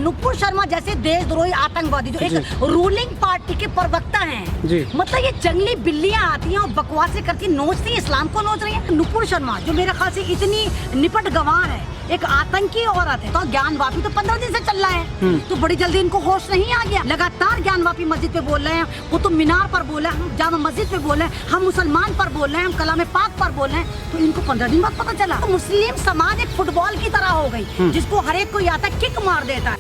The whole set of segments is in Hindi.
नुपुर शर्मा जैसे देशद्रोही आतंकवादी जो एक रूलिंग पार्टी के प्रवक्ता हैं, मतलब ये जंगली बिल्लियां आती हैं और बकवासें करती नोचती हैं, इस्लाम को नोच रही हैं। नुपुर शर्मा जो मेरे ख्याल से इतनी निपट गंवार है, एक आतंकी औरत है, तो ज्ञानवापी तो 15 दिन से चल रहा है, तो बड़ी जल्दी इनको होश नहीं आ गया। लगातार ज्ञानवापी मस्जिद पे बोल रहे हैं, कुतुब मीनार पर बोल रहे हैं, हम जामा मस्जिद पे बोल रहे हैं, हम मुसलमान पर बोल रहे हैं, हम कलाम पाक पर बोल रहे हैं, तो इनको 15 दिन बाद पता चला। तो मुस्लिम समाज एक फुटबॉल की तरह हो गई जिसको हर एक कोई आता है किक मार देता है।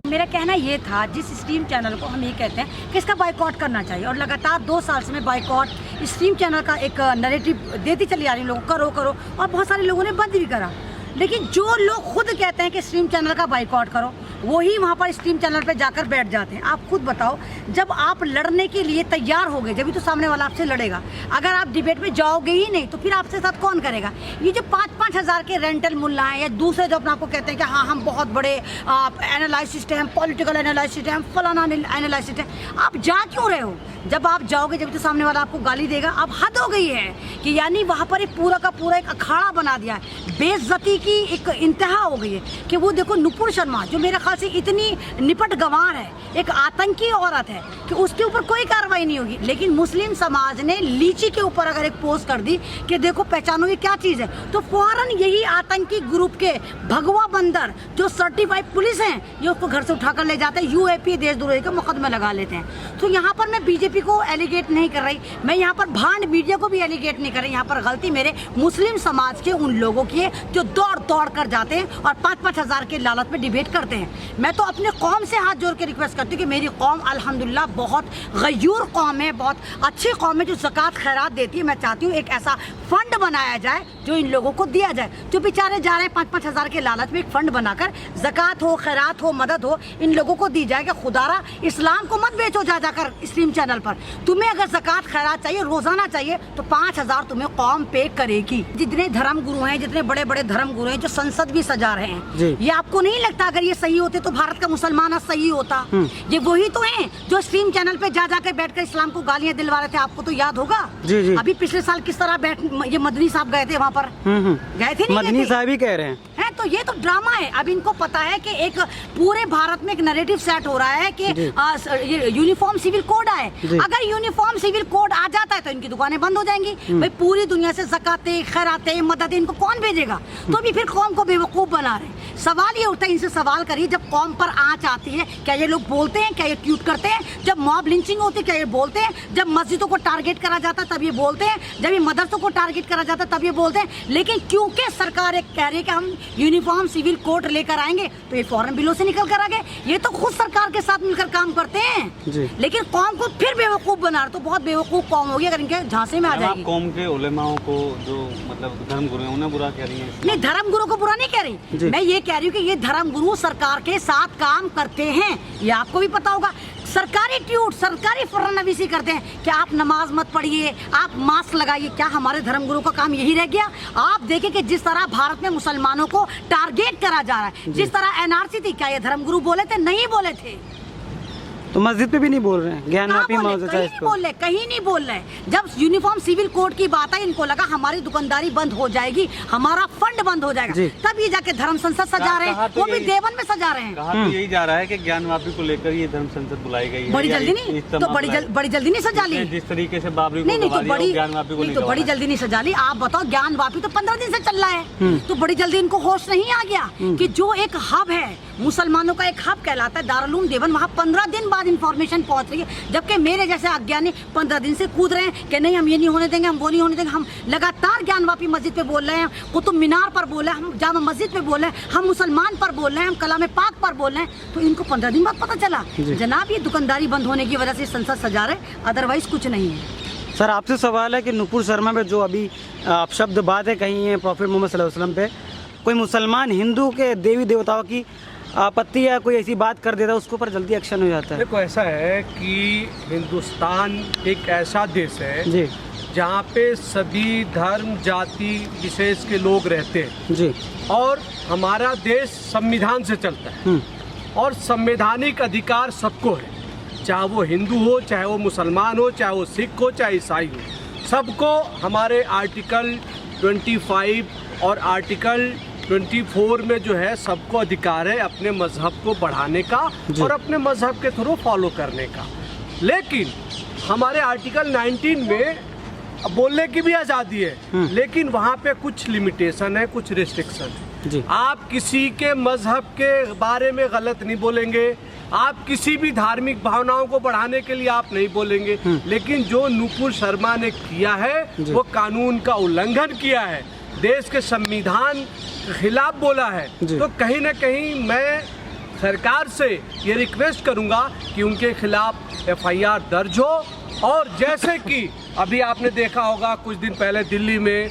मेरा कहना ये था, जिस स्ट्रीम चैनल को हम ये कहते हैं कि इसका बाइकआउट करना चाहिए, और लगातार 2 साल से मैं बाइकआउट स्ट्रीम चैनल का एक नैरेटिव देती चली आ रही लोगों को, करो करो, और बहुत सारे लोगों ने बंद भी करा। लेकिन जो लोग खुद कहते हैं कि स्ट्रीम चैनल का बाइकआउट करो, वही वहाँ पर स्ट्रीम चैनल पे जाकर बैठ जाते हैं। आप खुद बताओ, जब आप लड़ने के लिए तैयार हो गए, जब तो सामने वाला आपसे लड़ेगा। अगर आप डिबेट में जाओगे ही नहीं तो फिर आपसे साथ कौन करेगा? ये जो 5-5 हज़ार के रेंटल मुल्ला हैं या दूसरे जो अपने आपको कहते हैं कि हाँ हम बहुत बड़े एनालिस्ट हैं, पॉलिटिकल एनालिस्ट हैं, फलाना एनालिस्ट हैं, आप जा क्यों रहे हो? जब आप जाओगे जब तो सामने वाला आपको गाली देगा। अब हद हो गई है कि यानी वहाँ पर एक पूरा का पूरा एक अखाड़ा बना दिया है, बेइज्जती की एक इंतहा हो गई है कि वो देखो नुपुर शर्मा जो मेरे ख्याल से इतनी निपट गंवार है, एक आतंकी औरत है, कि उसके ऊपर कोई कार्रवाई नहीं होगी। लेकिन मुस्लिम समाज ने लीची के ऊपर अगर एक पोस्ट कर दी कि देखो पहचानो ये क्या चीज़ है, तो फौरन यही आतंकी ग्रुप के भगवा बंदर जो सर्टिफाइड पुलिस हैं, ये उसको घर से उठाकर ले जाते हैं, UAP देशद्रोही का मुकदमा लगा लेते हैं। तो यहाँ पर मैं बीजेपी को एलिगेट नहीं कर रही, मैं यहाँ पर भांड मीडिया को भी एलिगेट नहीं कर रही। यहाँ पर गलती मेरे मुस्लिम समाज के उन लोगों की है जो दौड़ दौड़ कर जाते हैं और 5-5 हज़ार के लालच में डिबेट करते हैं। मैं तो अपने कौम से हाथ जोड़ के रिक्वेस्ट करती हूँ कि मेरी कौम अल्हम्दुलिल्लाह बहुत गयूर कौम है, बहुत अच्छी कौम है जो ज़कात खैरात देती है। मैं चाहती हूँ एक ऐसा फंड बनाया जाए जो इन लोगों को दिया जाए, जो बेचारे जा रहे हैं 5-5 हज़ार के लालच में। एक फंड बनाकर ज़कात हो, खैरात हो, मदद हो, इन लोगों को दी जाए कि खुदारा इस्लाम को मत बेचो जा जाकर स्ट्रीम चैनल पर। तुम्हें अगर ज़कात खैरात चाहिए, रोज़ाना चाहिए, तो 5,000 तुम्हें कौम पे करेगी। जितने धर्म गुरु हैं, जितने बड़े बड़े धर्म गुरु हैं जो संसद भी सजा रहे हैं, ये आपको नहीं लगता अगर ये सही होते तो भारत का मुसलमान आज सही होता? ये वही तो हैं जो स्ट्रीम चैनल पे जा जाकर बैठकर इस्लाम को गालियां दिलवा रहे थे। आपको तो याद होगा अभी पिछले साल किस तरह ये मदनी साहब गए थे वहाँ पर, गए थे? मदनी साहब ही कह रहे हैं। तो ये तो ड्रामा है। अब इनको पता है कि एक पूरे भारत में एक नैरेटिव सेट हो रहा है कि यूनिफॉर्म सिविल कोड आए। अगर यूनिफॉर्म सिविल कोड आ जाता है तो इनकी दुकानें बंद हो जाएंगी। भाई पूरी दुनिया से ज़कातें, खैरातें, मदद इनको कौन भेजेगा? तो भी फिर कौम को बेवकूफ़ बना रहे हैं। सवाल ये उठता है, इनसे सवाल करिए, जब कौम पर आँच आती है क्या ये लोग बोलते हैं? क्या ये ट्वीट करते हैं? जब मॉब लिंचिंग होती है क्या ये बोलते हैं? जब मस्जिदों को टारगेट करा जाता है तब ये बोलते हैं? जब ये मदरसों को टारगेट करा जाता है तब ये बोलते हैं? लेकिन क्योंकि सरकार एक कह रही है कि हम यूनिफॉर्म सिविल कोड लेकर आएंगे तो ये फौरन बिलों से निकल कर आ गए। ये तो खुद सरकार के साथ मिलकर काम करते हैं, लेकिन कौम को फिर बेवकूफ़ बना रहे। तो बहुत बेवकूफ़ कौम होगी अगर इनके झांसे में आ जाएगी। कौम के उलेमाओं को जो मतलब धर्म गुरु हैं उन्हें बुरा कह रही है? नहीं, धर्म गुरु को बुरा नहीं कह रही, मैं ये कह रही हूँ कि ये धर्म गुरु सरकार के साथ काम करते हैं। ये आपको भी पता होगा, सरकारी ट्वीट, सरकारी फरनवीसी करते हैं कि आप नमाज मत पढ़िए, आप मास्क लगाइए। क्या हमारे धर्मगुरु का काम यही रह गया? आप देखें कि जिस तरह भारत में मुसलमानों को टारगेट करा जा रहा है, जिस तरह NRC थी, क्या ये धर्मगुरु बोले थे? नहीं बोले थे। तो मस्जिद पे भी नहीं बोल रहे हैं, ज्ञानवापी कहीं नहीं बोल रहे। जब यूनिफॉर्म सिविल कोड की बात है, इनको लगा हमारी दुकानदारी बंद हो जाएगी, हमारा फंड बंद हो जाएगा, तब ये जाके धर्म संसद सजा रहे हैं। वो भी देवन में सजा रहे हैं। कहा तो यही जा रहा है कि ज्ञानवापी को लेकर ये धर्म संसद बुलाई गई है। बड़ी जल्दी नहीं तो बड़ी जल्दी नहीं सजा ली। जिस तरीके से बाबरी ज्ञानवापी को तो बड़ी जल्दी नहीं सजा ली। आप बताओ, ज्ञानवापी तो 15 दिन से चल रहा है, तो बड़ी जल्दी इनको होश नहीं आ गया कि जो एक हब है, मुसलमानों का एक हब कहलाता है दारुल उलूम देवबंद, वहाँ 15 दिन बाद इंफॉर्मेशन पहुँच रही है। जबकि मेरे जैसे अज्ञानी 15 दिन से कूद रहे हैं कि नहीं हम ये नहीं होने देंगे, हम वो नहीं होने देंगे। हम लगातार ज्ञानवापी मस्जिद पे बोल रहे हैं, कुतुब मीनार पर बोल रहे हैं, हम जामा मस्जिद पे बोल रहे हैं, हम मुसलमान पर बोल रहे हैं, हम कलाम पाक पर बोल रहे हैं। तो इनको 15 दिन बाद पता चला जनाब ये दुकानदारी बंद होने की वजह से संसद सजा रहे, अदरवाइज कुछ नहीं है। सर आपसे सवाल है कि नुपुर शर्मा में जो अभी आप शब्द बातें कही हैं प्रॉफेट मोहम्मद सल्लल्लाहु अलैहि वसल्लम पे, कोई मुसलमान हिंदू के देवी देवताओं की आपत्ति या कोई ऐसी बात कर देता है उसके ऊपर जल्दी एक्शन हो जाता है? देखो ऐसा है कि हिंदुस्तान एक ऐसा देश है जी जहाँ पे सभी धर्म जाति विशेष के लोग रहते हैं जी, और हमारा देश संविधान से चलता है और संवैधानिक अधिकार सबको है, चाहे वो हिंदू हो, चाहे वो मुसलमान हो, चाहे वो सिख हो, चाहे ईसाई हो। सबको हमारे आर्टिकल 25 और आर्टिकल 24 में जो है सबको अधिकार है अपने मजहब को बढ़ाने का और अपने मजहब के थ्रू फॉलो करने का। लेकिन हमारे आर्टिकल 19 में बोलने की भी आज़ादी है, लेकिन वहाँ पे कुछ लिमिटेशन है, कुछ रिस्ट्रिक्शन है। आप किसी के मजहब के बारे में गलत नहीं बोलेंगे, आप किसी भी धार्मिक भावनाओं को बढ़ाने के लिए आप नहीं बोलेंगे, लेकिन जो नुपुर शर्मा ने किया है वो कानून का उल्लंघन किया है, देश के संविधान के खिलाफ बोला है। तो कहीं ना कहीं मैं सरकार से ये रिक्वेस्ट करूंगा कि उनके खिलाफ FIR दर्ज हो। और जैसे कि अभी आपने देखा होगा कुछ दिन पहले दिल्ली में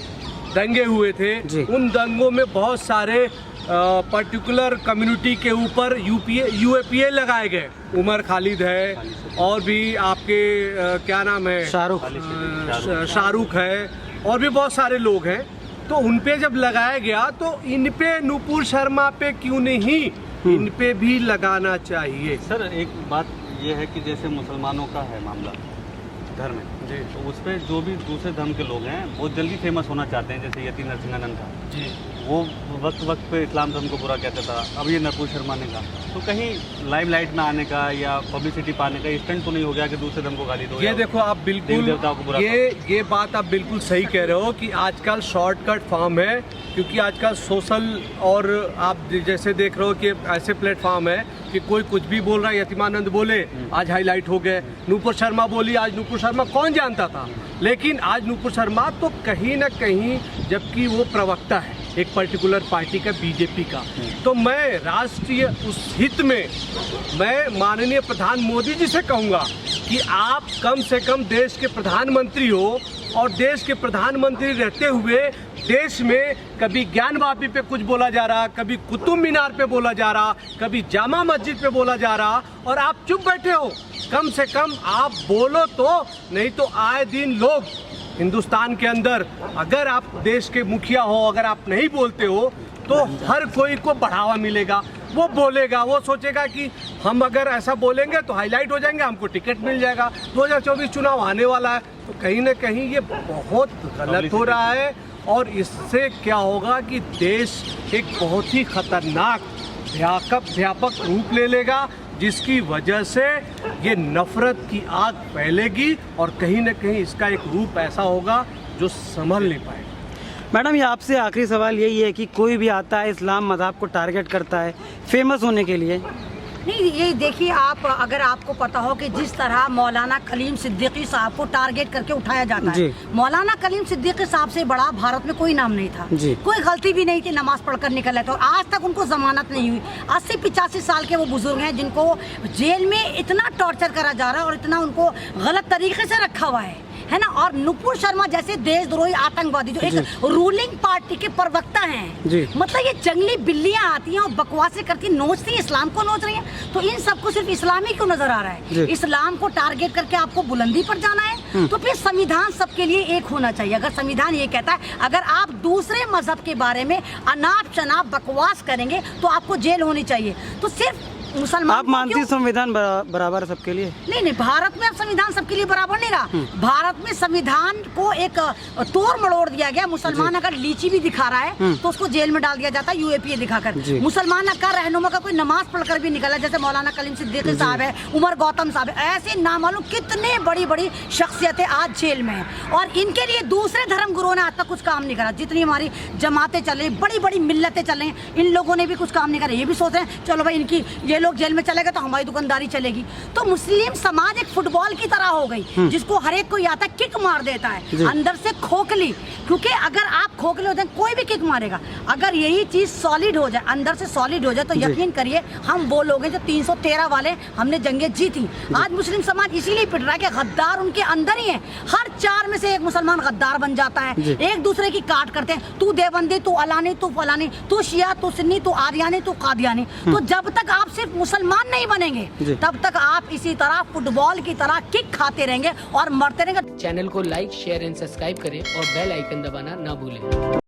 दंगे हुए थे, उन दंगों में बहुत सारे पर्टिकुलर कम्युनिटी के ऊपर UAPA लगाए गए। उमर खालिद है और भी आपके क्या नाम है, शाहरुख है और भी बहुत सारे लोग हैं। तो उन पे जब लगाया गया तो इन पे नुपुर शर्मा पे क्यों नहीं इन पे भी लगाना चाहिए। सर एक बात ये है कि जैसे मुसलमानों का है मामला धर्म जी, तो उस पर जो भी दूसरे धर्म के लोग हैं बहुत जल्दी फेमस होना चाहते हैं, जैसे यति नरसिंहानंद था जी, वो वक्त पे इस्लाम धर्म को बुरा कहता था, अब ये नुपुर शर्मा ने कहा, तो कहीं लाइमलाइट में आने का या पब्लिसिटी पाने का स्टंट तो नहीं हो गया कि दूसरे धर्म को गाली दो? ये देखो आप बिल्कुल ये बात आप बिल्कुल सही कह रहे हो कि आजकल शॉर्टकट फॉर्म है, क्योंकि आजकल सोशल और आप जैसे देख रहे हो कि ऐसे प्लेटफॉर्म है कि कोई कुछ भी बोल रहा है, यतिमानंद बोले आज हाईलाइट हो गए, नुपुर शर्मा बोली आज नुपुर शर्मा कौन जानता था, लेकिन आज नुपुर शर्मा तो कहीं ना कहीं जबकि वो प्रवक्ता है एक पर्टिकुलर पार्टी का बीजेपी का, तो मैं राष्ट्रीय उस हित में मैं माननीय प्रधान मोदी जी से कहूँगा कि आप कम से कम देश के प्रधानमंत्री हो और देश के प्रधानमंत्री रहते हुए देश में कभी ज्ञानवापी पे कुछ बोला जा रहा, कभी कुतुब मीनार पे बोला जा रहा, कभी जामा मस्जिद पे बोला जा रहा और आप चुप बैठे हो। कम से कम आप बोलो तो, नहीं तो आए दिन लोग हिंदुस्तान के अंदर अगर आप देश के मुखिया हो, अगर आप नहीं बोलते हो तो हर कोई को बढ़ावा मिलेगा, वो बोलेगा, वो सोचेगा कि हम अगर ऐसा बोलेंगे तो हाईलाइट हो जाएंगे, हमको टिकट मिल जाएगा। 2024 चुनाव आने वाला है, तो कहीं ना कहीं ये बहुत गलत हो रहा है और इससे क्या होगा कि देश एक बहुत ही खतरनाक व्यापक रूप ले लेगा, जिसकी वजह से ये नफरत की आग फैलेगी और कहीं ना कहीं इसका एक रूप ऐसा होगा जो संभल नहीं पाएगा। मैडम ये आपसे आखिरी सवाल यही है कि कोई भी आता है इस्लाम मज़हब को टारगेट करता है फेमस होने के लिए, नहीं ये देखिए आप अगर आपको पता हो कि जिस तरह मौलाना कलीम सिद्दीकी साहब को टारगेट करके उठाया जाता है, मौलाना कलीम सिद्दीकी साहब से बड़ा भारत में कोई नाम नहीं था, कोई गलती भी नहीं थी, नमाज पढ़कर निकल आए थे और आज तक उनको जमानत नहीं हुई। 80-85 साल के वो बुजुर्ग हैं जिनको जेल में इतना टॉर्चर करा जा रहा है और इतना उनको गलत तरीके से रखा हुआ है ना। और नुपुर शर्मा जैसे देशद्रोही आतंकवादी जो एक रूलिंग पार्टी के प्रवक्ता हैं, मतलब ये जंगली बिल्लियां आती हैं और बकवासें करती नोचती हैं, इस्लाम को नोच रही हैं, तो इन सबको सिर्फ इस्लामी क्यों नजर आ रहा है? इस्लाम को टारगेट करके आपको बुलंदी पर जाना है, तो फिर संविधान सबके लिए एक होना चाहिए। अगर संविधान ये कहता है अगर आप दूसरे मजहब के बारे में अनाप शनाप बकवास करेंगे तो आपको जेल होनी चाहिए। तो सिर्फ मुसलमान आप मानती संविधान बराबर सबके लिए? नहीं, भारत में अब संविधान सबके लिए बराबर नहीं रहा। भारत में संविधान को एक तोड़ मड़ोड़ दिया गया। मुसलमान अगर लीची भी दिखा रहा है तो उसको जेल में डाल दिया जाता है UAPA दिखाकर। मुसलमान का रहनुमा का कोई नमाज पढ़कर भी निकला, जैसे मौलाना कलीम सिद्दीकी साहब है, उमर गौतम साहब है, ऐसे नामालूम कितने बड़ी बड़ी शख्सियतें आज जेल में हैं और इनके लिए दूसरे धर्म गुरुओं ने आज तक कुछ काम नहीं करा। जितनी हमारी जमातें चल रही, बड़ी बड़ी मिल्लतें चल रही, इन लोगों ने भी कुछ काम नहीं करा। ये भी सोच रहे हैं चलो भाई इनकी ये लोग जेल में चले गए तो हमारी दुकानदारी चलेगी। तो मुस्लिम समाज एक फुटबॉल की तरह हो गई जिसको हर एक कोई आता है किक मार देता है अंदर से खोखली, क्योंकि अगर आप खोखले हो जाए कोई भी किक मारेगा। अगर यही चीज सॉलिड हो जाए, अंदर से सॉलिड हो जाए, तो यकीन करिए हम वो लोग हैं जो 313 वाले हमने जंगें जीती। आज मुस्लिम समाज इसीलिए पिट रहा है कि गद्दार उनके अंदर ही है। हर 4 में से एक मुसलमान गद्दार बन जाता है, एक दूसरे की काट करते हैं, तू देवबंदी, तू अलानी, तू फलानी, तू शिया, तू सुन्नी, तू आदियानी, तू कादियानी। तो जब तक आप सिर्फ मुसलमान नहीं बनेंगे तब तक आप इसी तरह फुटबॉल की तरह किक खाते रहेंगे और मरते रहेंगे। चैनल को लाइक, शेयर एंड सब्सक्राइब करें और बेल आइकन दबाना ना भूलें।